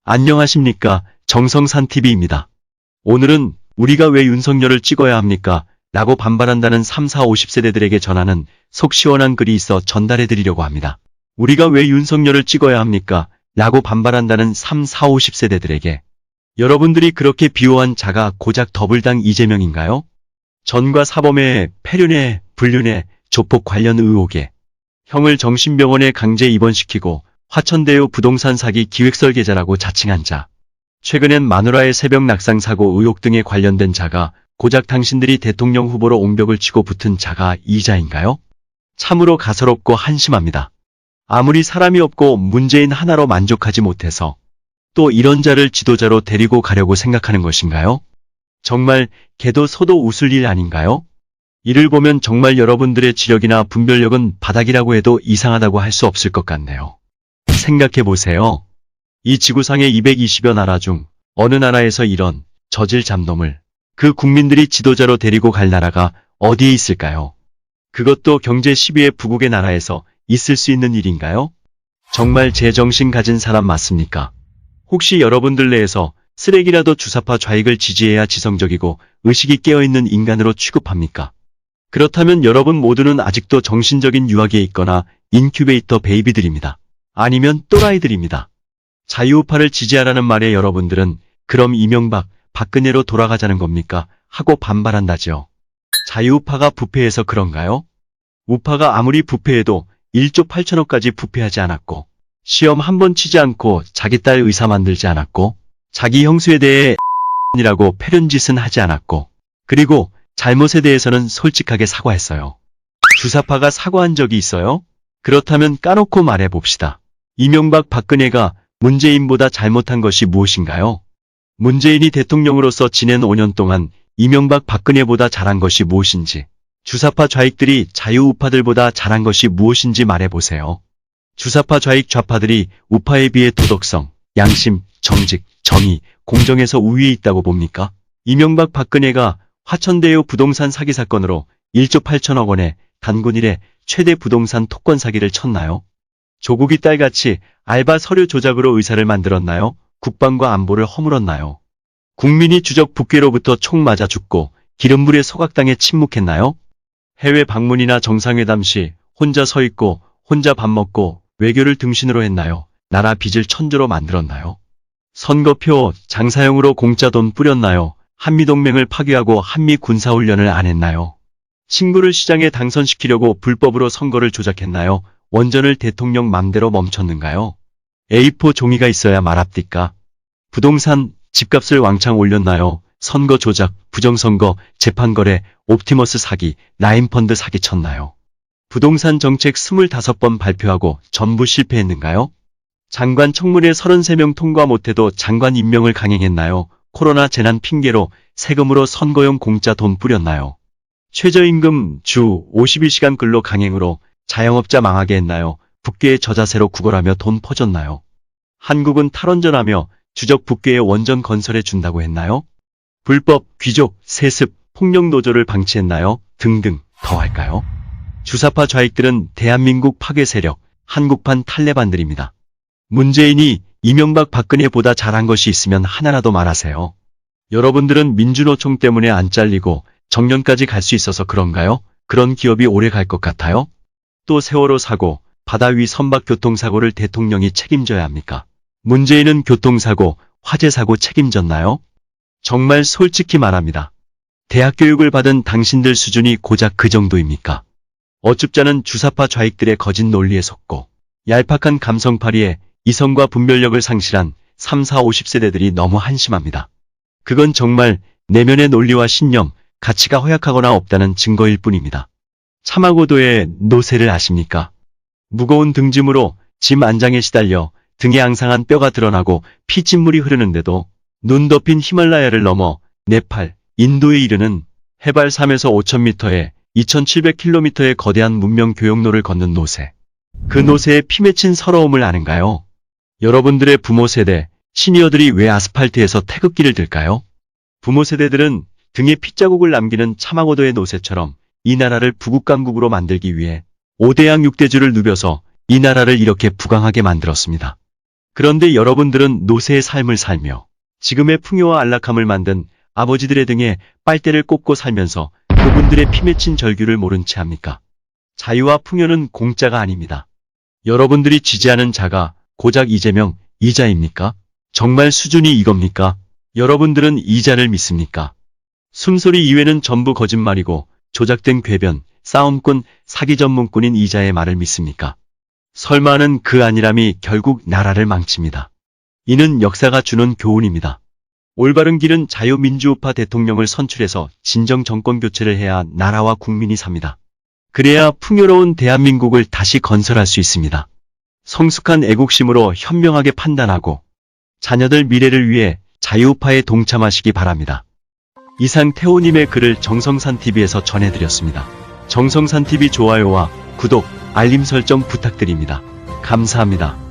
안녕하십니까. 정성산TV입니다. 오늘은 우리가 왜 윤석열을 찍어야 합니까? 라고 반발한다는 3, 4, 50세대들에게 전하는 속 시원한 글이 있어 전달해 드리려고 합니다. 우리가 왜 윤석열을 찍어야 합니까? 라고 반발한다는 3, 4, 50세대들에게 여러분들이 그렇게 비호한 자가 고작 더불당 이재명인가요? 전과 사범의 폐륜에, 불륜에, 조폭 관련 의혹에 형을 정신병원에 강제 입원시키고 화천대유 부동산 사기 기획설계자라고 자칭한 자, 최근엔 마누라의 새벽 낙상 사고 의혹 등에 관련된 자가 고작 당신들이 대통령 후보로 옹벽을 치고 붙은 자가 이 자인가요? 참으로 가소롭고 한심합니다. 아무리 사람이 없고 문재인 하나로 만족하지 못해서 또 이런 자를 지도자로 데리고 가려고 생각하는 것인가요? 정말 개도 소도 웃을 일 아닌가요? 이를 보면 정말 여러분들의 지력이나 분별력은 바닥이라고 해도 이상하다고 할 수 없을 것 같네요. 생각해보세요. 이 지구상의 220여 나라 중 어느 나라에서 이런 저질 잡놈을 그 국민들이 지도자로 데리고 갈 나라가 어디에 있을까요? 그것도 경제 10위의 부국의 나라에서 있을 수 있는 일인가요? 정말 제정신 가진 사람 맞습니까? 혹시 여러분들 내에서 쓰레기라도 주사파 좌익을 지지해야 지성적이고 의식이 깨어있는 인간으로 취급합니까? 그렇다면 여러분 모두는 아직도 정신적인 유학에 있거나 인큐베이터 베이비들입니다. 아니면 또라이들입니다. 자유우파를 지지하라는 말에 여러분들은 그럼 이명박, 박근혜로 돌아가자는 겁니까? 하고 반발한다지요. 자유우파가 부패해서 그런가요? 우파가 아무리 부패해도 1조 8천억까지 부패하지 않았고 시험 한 번 치지 않고 자기 딸 의사 만들지 않았고 자기 형수에 대해 이라고 패륜짓은 하지 않았고 그리고 잘못에 대해서는 솔직하게 사과했어요. 주사파가 사과한 적이 있어요? 그렇다면 까놓고 말해봅시다. 이명박 박근혜가 문재인보다 잘못한 것이 무엇인가요? 문재인이 대통령으로서 지낸 5년 동안 이명박 박근혜보다 잘한 것이 무엇인지, 주사파 좌익들이 자유우파들보다 잘한 것이 무엇인지 말해보세요. 주사파 좌익 좌파들이 우파에 비해 도덕성, 양심, 정직, 정의, 공정에서 우위에 있다고 봅니까? 이명박 박근혜가 화천대유 부동산 사기 사건으로 1조 8천억 원의 단군 이래 최대 부동산 토권 사기를 쳤나요? 조국이 딸같이 알바 서류 조작으로 의사를 만들었나요? 국방과 안보를 허물었나요? 국민이 주적 북괴로부터 총 맞아 죽고 기름불에 소각당해 침묵했나요? 해외 방문이나 정상회담 시 혼자 서 있고 혼자 밥 먹고 외교를 등신으로 했나요? 나라 빚을 천조로 만들었나요? 선거표 장사용으로 공짜 돈 뿌렸나요? 한미동맹을 파괴하고 한미 군사훈련을 안 했나요? 친구를 시장에 당선시키려고 불법으로 선거를 조작했나요? 원전을 대통령 맘대로 멈췄는가요? A4 종이가 있어야 말합디까? 부동산, 집값을 왕창 올렸나요? 선거 조작, 부정선거, 재판거래, 옵티머스 사기, 라인펀드 사기 쳤나요? 부동산 정책 25번 발표하고 전부 실패했는가요? 장관 청문회 33명 통과 못해도 장관 임명을 강행했나요? 코로나 재난 핑계로 세금으로 선거용 공짜 돈 뿌렸나요? 최저임금 주 51시간 근로 강행으로 자영업자 망하게 했나요? 북괴의 저자세로 구걸하며 돈 퍼줬나요? 한국은 탈원전하며 주적 북괴의 원전 건설해 준다고 했나요? 불법, 귀족, 세습, 폭력 노조를 방치했나요? 등등 더 할까요? 주사파 좌익들은 대한민국 파괴 세력, 한국판 탈레반들입니다. 문재인이 이명박 박근혜보다 잘한 것이 있으면 하나라도 말하세요. 여러분들은 민주노총 때문에 안 잘리고 정년까지 갈 수 있어서 그런가요? 그런 기업이 오래 갈 것 같아요? 또 세월호 사고, 바다 위 선박 교통사고를 대통령이 책임져야 합니까? 문재인은 교통사고, 화재사고 책임졌나요? 정말 솔직히 말합니다. 대학 교육을 받은 당신들 수준이 고작 그 정도입니까? 어줍잖은 주사파 좌익들의 거짓 논리에 속고 얄팍한 감성파리에 이성과 분별력을 상실한 3, 4, 50세대들이 너무 한심합니다. 그건 정말 내면의 논리와 신념, 가치가 허약하거나 없다는 증거일 뿐입니다. 차마고도의 노새를 아십니까? 무거운 등짐으로 짐 안장에 시달려 등에 앙상한 뼈가 드러나고 피진물이 흐르는데도 눈 덮인 히말라야를 넘어 네팔, 인도에 이르는 해발 3에서 5,000m에 2,700km의 거대한 문명 교역로를 걷는 노새. 그 노새의 피 맺힌 서러움을 아는가요? 여러분들의 부모 세대, 시니어들이 왜 아스팔트에서 태극기를 들까요? 부모 세대들은 등에 핏자국을 남기는 차마고도의 노새처럼 이 나라를 부국강국으로 만들기 위해 5대양 6대주를 누벼서 이 나라를 이렇게 부강하게 만들었습니다. 그런데 여러분들은 노세의 삶을 살며 지금의 풍요와 안락함을 만든 아버지들의 등에 빨대를 꽂고 살면서 그분들의 피 맺힌 절규를 모른 채 합니까? 자유와 풍요는 공짜가 아닙니다. 여러분들이 지지하는 자가 고작 이재명, 이자입니까? 정말 수준이 이겁니까? 여러분들은 이자를 믿습니까? 숨소리 이외는 전부 거짓말이고 조작된 궤변, 싸움꾼, 사기 전문꾼인 이자의 말을 믿습니까? 설마는 그 안일함이 결국 나라를 망칩니다. 이는 역사가 주는 교훈입니다. 올바른 길은 자유민주우파 대통령을 선출해서 진정 정권 교체를 해야 나라와 국민이 삽니다. 그래야 풍요로운 대한민국을 다시 건설할 수 있습니다. 성숙한 애국심으로 현명하게 판단하고 자녀들 미래를 위해 자유우파에 동참하시기 바랍니다. 이상 태호님의 글을 정성산TV에서 전해드렸습니다. 정성산TV 좋아요와 구독, 알림 설정 부탁드립니다. 감사합니다.